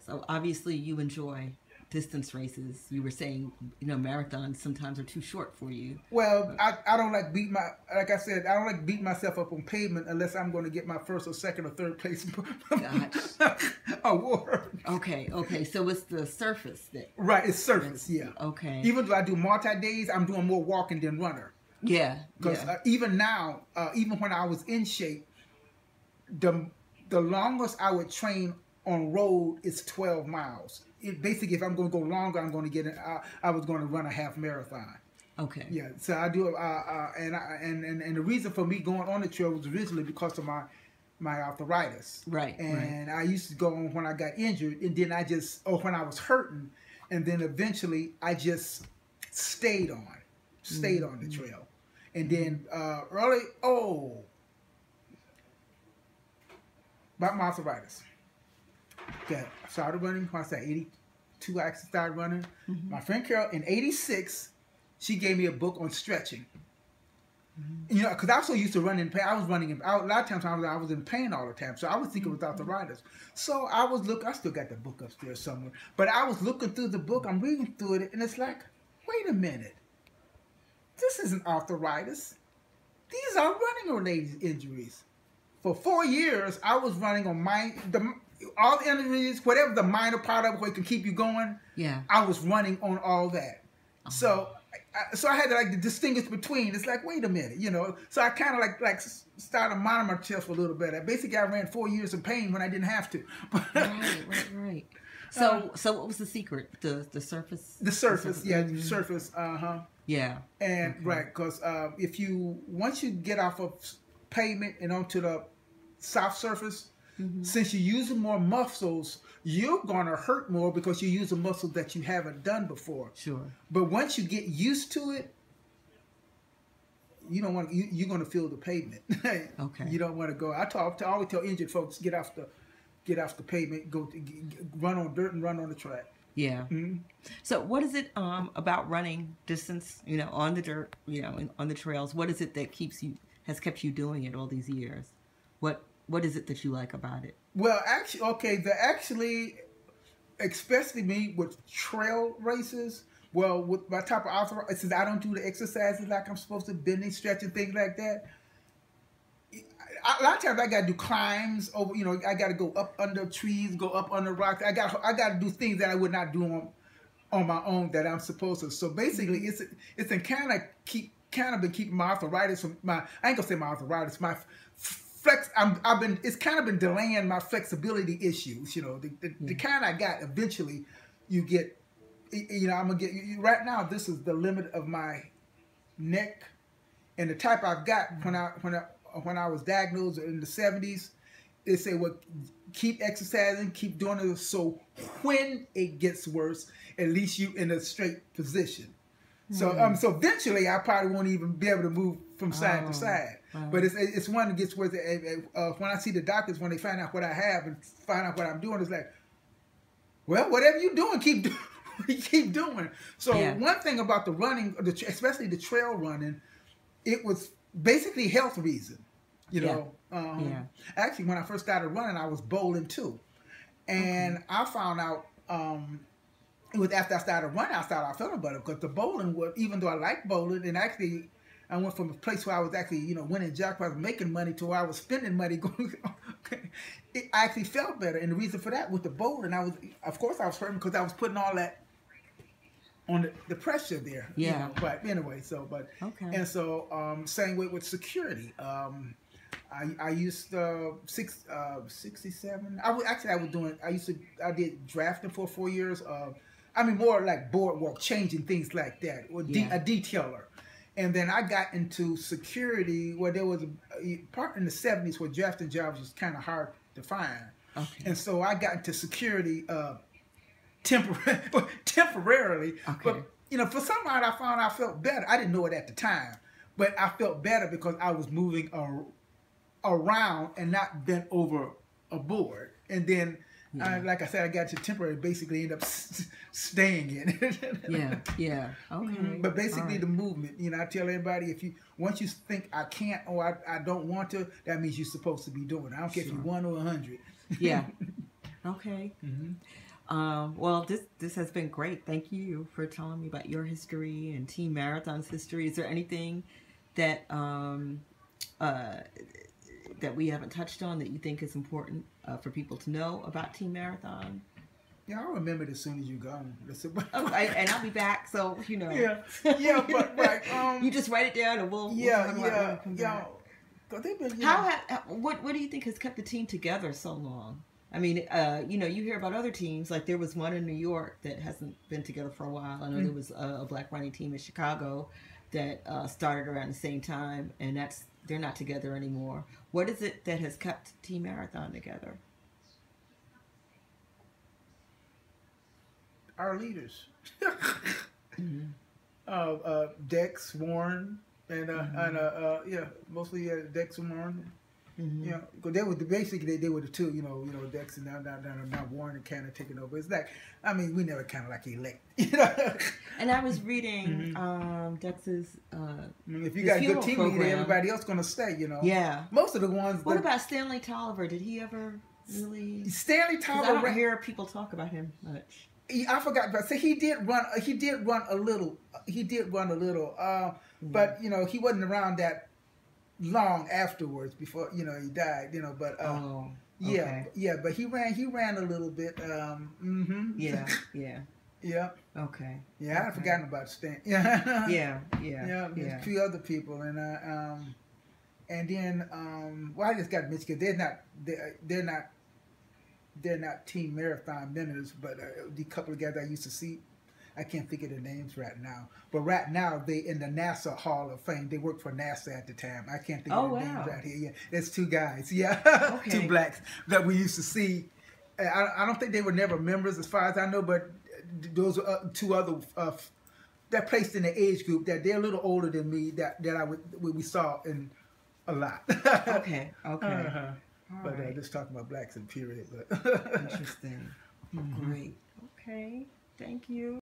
So obviously you enjoy distance races. You were saying, marathons sometimes are too short for you. Well, But I don't like like I said, I don't like beat myself up on pavement unless I'm going to get my first or second or third place gosh. award. Okay, okay. So it's the surface Right, it's surface, that's yeah. okay. Even though I do multi days, I'm doing more walking than runner. Yeah, Because yeah. even now, even when I was in shape, the the longest I would train on road is 12 miles. Basically, if I'm going to go longer, I'm going to get it. I was going to run a half marathon. Okay. Yeah, so I do, and the reason for me going on the trail was originally because of my arthritis. Right, right. And I used to go on when I got injured, and then or when I was hurting, and then eventually I just stayed on the trail, and then about my arthritis. Okay, I started running when I was at 82. I actually started running. My friend Carol in '86. She gave me a book on stretching. Because I was so used to running in pain. I was running a lot of times I was in pain all the time. So I was thinking without the arthritis. So I still got the book upstairs somewhere. But I was looking through the book, I'm reading through it, and it's like, wait a minute. This isn't arthritis. These are running related injuries. For 4 years, I was running on all the injuries, whatever the minor part of it, what can keep you going. Yeah. I was running on all that. So I had to distinguish between. It's like, wait a minute, So I kind of like started monitoring myself for a little bit. Basically, I ran 4 years of pain when I didn't have to. Right. So what was the secret? The surface. The surface, yeah, the surface. Yeah. And right, because once you get off of pavement and onto the soft surface, since you're using more muscles, you're gonna hurt more because you're using muscles that you haven't done before. Sure. But once you get used to it, you don't want you're gonna feel the pavement. Okay. You don't want to go. I always tell injured folks get off the pavement, run on dirt and run on the track. Yeah. So what is it about running distance, on the dirt, on the trails? What is it that has kept you doing it all these years? What is it that you like about it? Well, actually, especially me with trail races. Well, with my type of arthritis, since I don't do the exercises like I'm supposed to, bending, stretching, things like that. A lot of times I got to do climbs over. I got to go up under trees, go up under rocks. I got to do things that I would not do on my own that I'm supposed to. So basically, it's kind of been keeping my arthritis from I ain't gonna say my arthritis, my flex. It's kind of been delaying my flexibility issues. The kind I got. Eventually, you get. I'm gonna get right now. This is the limit of my neck, and the type I've got when I was diagnosed in the '70s. They say, well, keep exercising, keep doing it. So when it gets worse, at least you in a straight position. So eventually I probably won't even be able to move from side to side. Wow. But it's one that gets worse. When I see the doctors, when they find out what I have and find out what I'm doing, it's like, well, whatever you're doing, keep doing. So one thing about the running, especially the trail running, it was basically health reason. Actually, when I first started running, I was bowling too, and I found out it was after I started running, I started feeling better because the bowling was, even though I liked bowling, and actually I went from a place where I was actually winning jackpots, making money, to where I was spending money. I actually felt better, and the reason for that with the bowling, I was hurting because I was putting all that on the pressure there. Yeah. But anyway, and so same way with security. I used 67. I did drafting for 4 years. More like boardwalk, changing things like that, or a detailer. And then I got into security, where there was a part in the '70s where drafting jobs was kind of hard to find. Okay. And so I got into security temporarily. Okay. But for some reason I found I felt better. I didn't know it at the time, but I felt better because I was moving around and not bent over a board. And then, like I said, I got to temporary, basically end up staying in it. Yeah. Okay. But basically the movement, I tell everybody, once you think I can't or I don't want to, that means you're supposed to be doing it. I don't care if you 1 or 100. Yeah. Okay. Mm-hmm. Well, this has been great. Thank you for telling me about your history and Team Marathon's history. Is there anything that uh, that we haven't touched on that you think is important for people to know about Team Marathon? Yeah, I'll remember it as soon as you're gone. And I'll be back, so you know. Yeah, yeah, but right. You just write it down, and we'll talk about it when we come back. They've been, What do you think has kept the team together so long? I mean, you know, you hear about other teams, like there was one in New York that hasn't been together for a while. I know there was a black running team in Chicago that started around the same time, and they're not together anymore. What is it that has kept Team Marathon together? Our leaders. Dex, Warren, and mostly Dex and Warren. You know, because they were basically they were the two. You know, Dex and now Warren and kind of taking over. It's like, I mean, we never kind of like elect. You know. And I was reading Dex's. If you got a good team leader, everybody else gonna stay. You know. Yeah. Most of the ones. What about Stanley Tolliver? Did he ever really? Stanley Tolliver. I don't hear people talk about him much. I forgot, but say he did run a little. But you know, he wasn't around that long afterwards before he died. You know, but but he ran a little bit. Yeah. Yeah. Okay. Yeah, I'd forgotten about Stan. Yeah. There's a few other people, and then I just got Michigan. They're not Team Marathon members, but the couple of guys I used to see, I can't think of their names right now. But right now, they in the NASA Hall of Fame. They worked for NASA at the time. I can't think of their names right here. Yeah, there's two guys. Yeah, two blacks that we used to see. I don't think they were never members, as far as I know. But those are two other that placed in the age group that they're a little older than me. That we saw in a lot. Okay. But just talking about blacks in period. But interesting. Great. Okay. Thank you.